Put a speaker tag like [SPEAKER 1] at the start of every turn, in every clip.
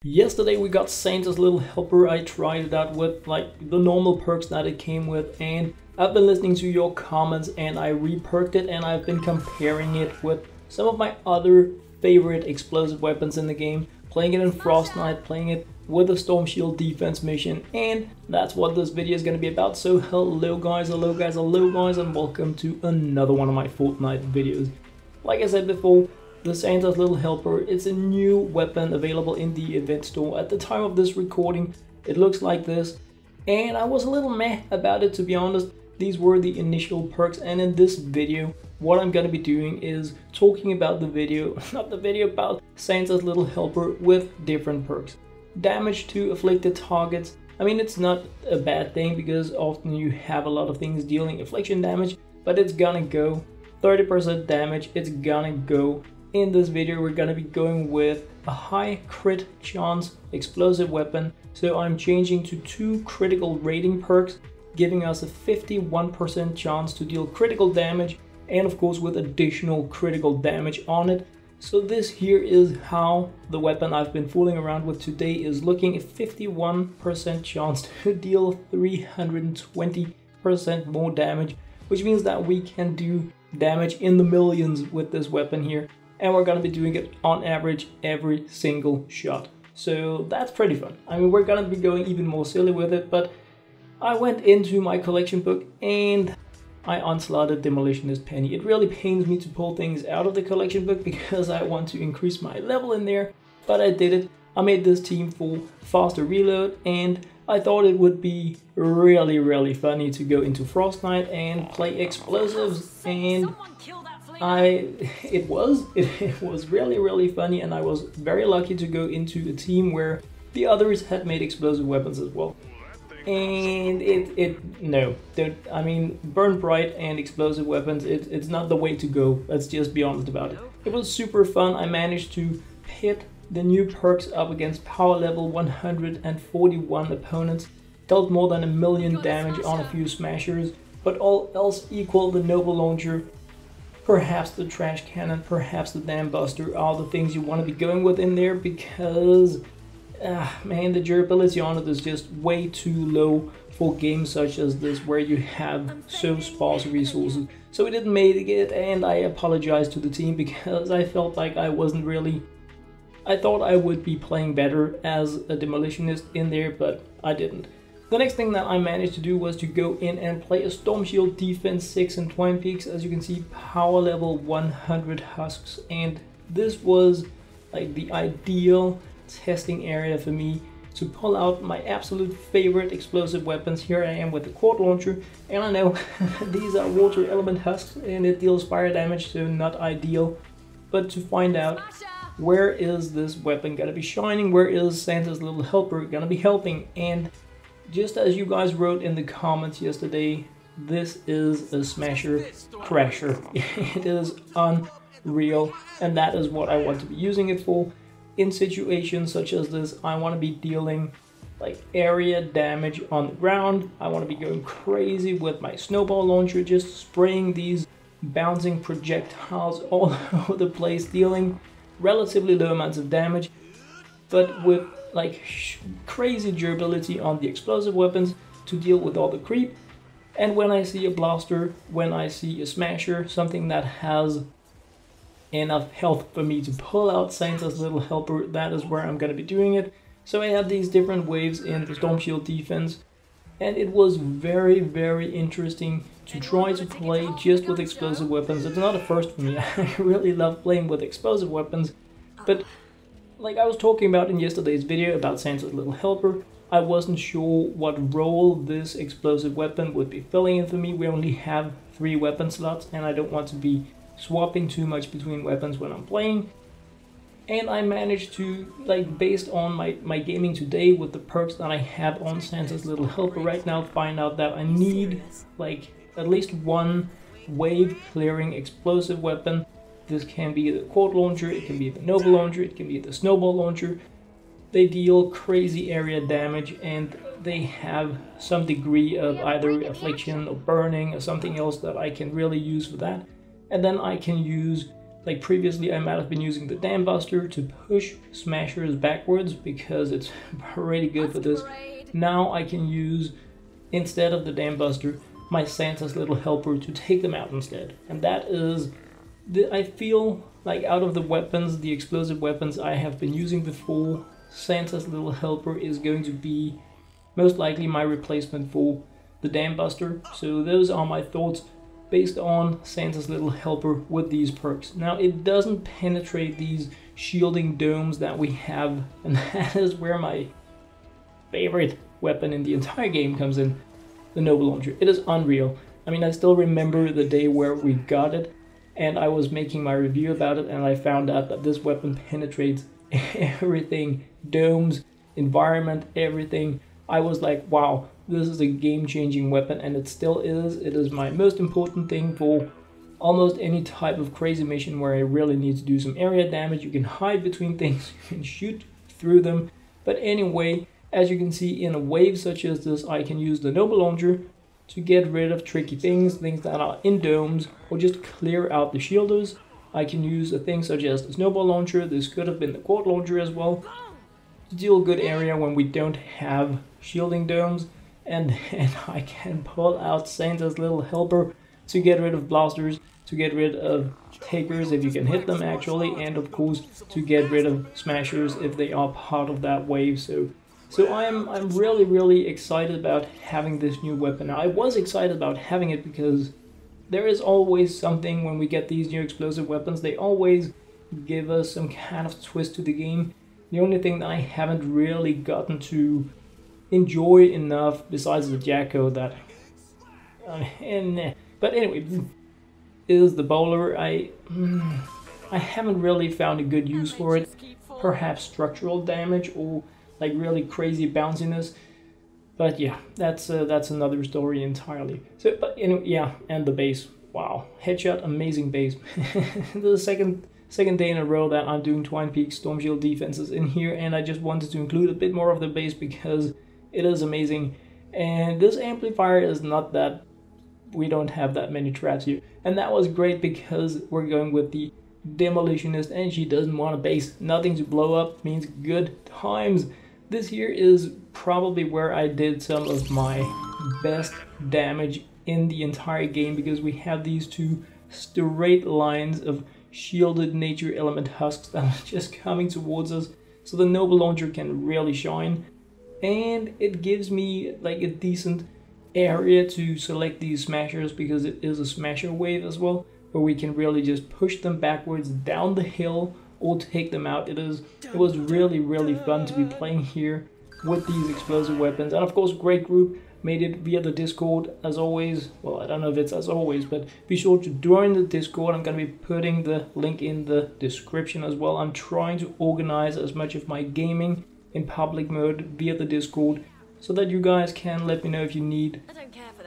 [SPEAKER 1] Yesterday we got Santa's Little Helper. I tried it out with like the normal perks that it came with, and I've been listening to your comments and I re-perked it, and I've been comparing it with some of my other favorite explosive weapons in the game, playing it in Frostnite, playing it with a Storm Shield defense mission, and that's what this video is going to be about. So hello guys, hello guys, hello guys, and welcome to another one of my Fortnite videos. Like I said before, the Santa's Little Helper, it's a new weapon available in the event store. At the time of this recording, it looks like this, and I was a little meh about it, to be honest. These were the initial perks, and in this video, what I'm gonna be doing is talking about the video, about Santa's Little Helper with different perks. Damage to afflicted targets. I mean, it's not a bad thing because often you have a lot of things dealing affliction damage, but it's gonna go 30% damage, it's gonna go. In this video we're gonna be going with a high crit chance explosive weapon, so I'm changing to 2 critical rating perks, giving us a 51% chance to deal critical damage, and of course with additional critical damage on it. So this here is how the weapon I've been fooling around with today is looking: a 51% chance to deal 320% more damage, which means that we can do damage in the millions with this weapon here. And we're gonna be doing it on average every single shot. So that's pretty fun. I mean, we're gonna be going even more silly with it, but I went into my collection book and I unslotted Demolitionist Penny. It really pains me to pull things out of the collection book because I want to increase my level in there, but I did it. I made this team for faster reload, and I thought it would be really funny to go into Frostnite and play explosives, and it was really funny, and I was very lucky to go into a team where the others had made explosive weapons as well. And I mean, burn bright and explosive weapons, it's not the way to go, let's just be honest about it. It was super fun. I managed to pit the new perks up against power level 141 opponents, dealt more than 1 million damage on a few smashers, but all else equal, the Noble Launcher, perhaps the trash cannon, perhaps the dam buster are the things you want to be going with in there, because man, the durability on it is just way too low for games such as this where you have so sparse resources. So we didn't make it, and I apologize to the team because I felt like I thought I would be playing better as a demolitionist in there, but I didn't. The next thing that I managed to do was to go in and play a Storm Shield Defense 6 and Twine Peaks. As you can see, power level 100 husks, and this was like the ideal testing area for me to pull out my absolute favorite explosive weapons. Here I am with the quad launcher, and I know these are water element husks and it deals fire damage, so not ideal. But to find out, where is this weapon gonna be shining, where is Santa's Little Helper gonna be helping, and just as you guys wrote in the comments yesterday, this is a smasher crasher. It is unreal, and that is what I want to be using it for. In situations such as this, I want to be dealing like area damage on the ground. I want to be going crazy with my snowball launcher, just spraying these bouncing projectiles all over the place, dealing relatively low amounts of damage, but with like crazy durability on the explosive weapons to deal with all the creep. And when I see a blaster, when I see a smasher, something that has enough health for me to pull out Santa's Little Helper, that is where I'm gonna be doing it. So I had these different waves in the Storm Shield defense, and it was very interesting to try to play just with explosive weapons. It's not a first for me. I really love playing with explosive weapons, but like I was talking about in yesterday's video about Santa's Little Helper, I wasn't sure what role this explosive weapon would be filling in for me. We only have 3 weapon slots, and I don't want to be swapping too much between weapons when I'm playing. And I managed to, like, based on my gaming today with the perks that I have on Santa's Little Helper right now, find out that I need like at least 1 wave clearing explosive weapon. This can be the quad launcher, it can be the Noble Launcher, it can be the snowball launcher. They deal crazy area damage, and they have some degree of either affliction or burning or something else that I can really use for that. And then I can use Like previously I might have been using the Dam Buster to push smashers backwards because it's pretty good for this. Now I can use, instead of the Dam Buster, my Santa's Little Helper to take them out instead. And that is, I feel like out of the weapons, the explosive weapons I have been using before, Santa's Little Helper is going to be most likely my replacement for the Dam Buster. So those are my thoughts based on Santa's Little Helper with these perks. Now it doesn't penetrate these shielding domes that we have, and that is where my favorite weapon in the entire game comes in, the Noble Launcher. It is unreal. I mean, I still remember the day where we got it, and I was making my review about it, and I found out that this weapon penetrates everything, domes, environment, everything. I was like, wow, this is a game-changing weapon, and it still is. It is my most important thing for almost any type of crazy mission where I really need to do some area damage. You can hide between things, you can shoot through them. But anyway, as you can see, in a wave such as this, I can use the Noble Launcher to get rid of tricky things, things that are in domes, or just clear out the shielders. I can use a thing such as the Snowball Launcher, this could have been the Quad Launcher as well, to deal good area when we don't have shielding domes. And then I can pull out Santa's Little Helper to get rid of blasters, to get rid of takers if you can hit them actually, and of course to get rid of smashers if they are part of that wave. So I'm really excited about having this new weapon. Now I was excited about having it because there is always something when we get these new explosive weapons. They always give us some kind of twist to the game. The only thing that I haven't really gotten to enjoy enough, besides the Jacko, that but anyway, is the bowler. I haven't really found a good use for it. Perhaps structural damage or like really crazy bounciness, but yeah, that's another story entirely. So, but anyway, yeah, and the base, wow, headshot, amazing base. The second day in a row that I'm doing Twine Peak Storm Shield defenses in here, and I just wanted to include a bit more of the base because it is amazing. And this amplifier is not that, we don't have that many traps here, and that was great because we're going with the demolitionist and she doesn't want a base. Nothing to blow up means good times. This here is probably where I did some of my best damage in the entire game because we have these two straight lines of shielded nature element husks that are just coming towards us, so the Noble Launcher can really shine, and it gives me like a decent area to select these smashers because it is a smasher wave as well, where we can really just push them backwards down the hill or take them out. It was really fun to be playing here with these explosive weapons, and of course great group. Made it via the Discord as always. Well, I don't know if it's as always, but be sure to join the Discord. I'm going to be putting the link in the description as well. I'm trying to organize as much of my gaming in public mode via the Discord so that you guys can let me know if you need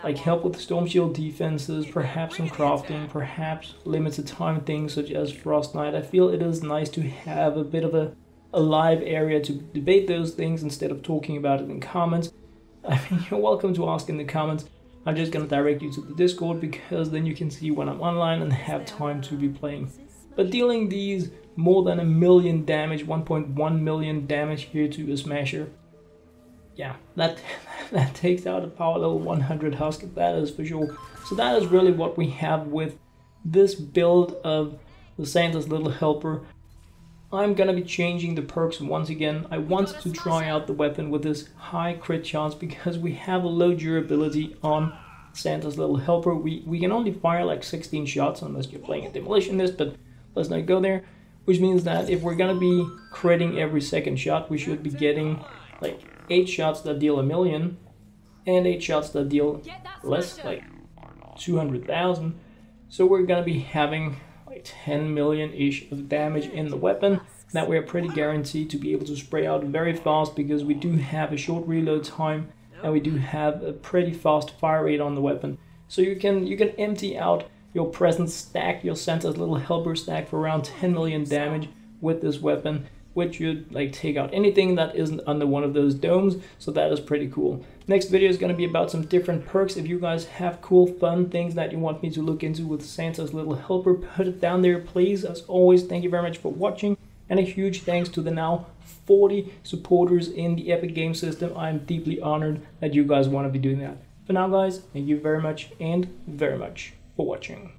[SPEAKER 1] like help with Storm Shield defenses, perhaps some crafting, perhaps limited time things such as Frostnite. I feel it is nice to have a bit of a live area to debate those things instead of talking about it in comments. I mean, you're welcome to ask in the comments. I'm just going to direct you to the Discord because then you can see when I'm online and have time to be playing. But dealing these more than 1 million damage, 1.1 million damage here to a smasher, yeah, that takes out a power level 100 husk, that is for sure. So that is really what we have with this build of the Santa's Little Helper. I'm gonna be changing the perks once again. I want to try out the weapon with this high crit chance because we have a low durability on Santa's Little Helper. We can only fire like 16 shots unless you're playing a demolitionist, but let's not go there. Which means that if we're gonna be critting every second shot, we should be getting like 8 shots that deal 1 million and 8 shots that deal less, like 200,000. So we're gonna be having like 10 million-ish of damage in the weapon that we're pretty guaranteed to be able to spray out very fast because we do have a short reload time and we do have a pretty fast fire rate on the weapon. So you can empty out your present stack, your Santa's Little Helper stack, for around 10 million damage with this weapon which should like take out anything that isn't under one of those domes. So that is pretty cool. Next video is going to be about some different perks. If you guys have cool, fun things that you want me to look into with Santa's little helper, put it down there, please. As always, thank you very much for watching. And a huge thanks to the now 40 supporters in the Epic game system. I'm deeply honored that you guys want to be doing that. For now, guys, thank you very much for watching.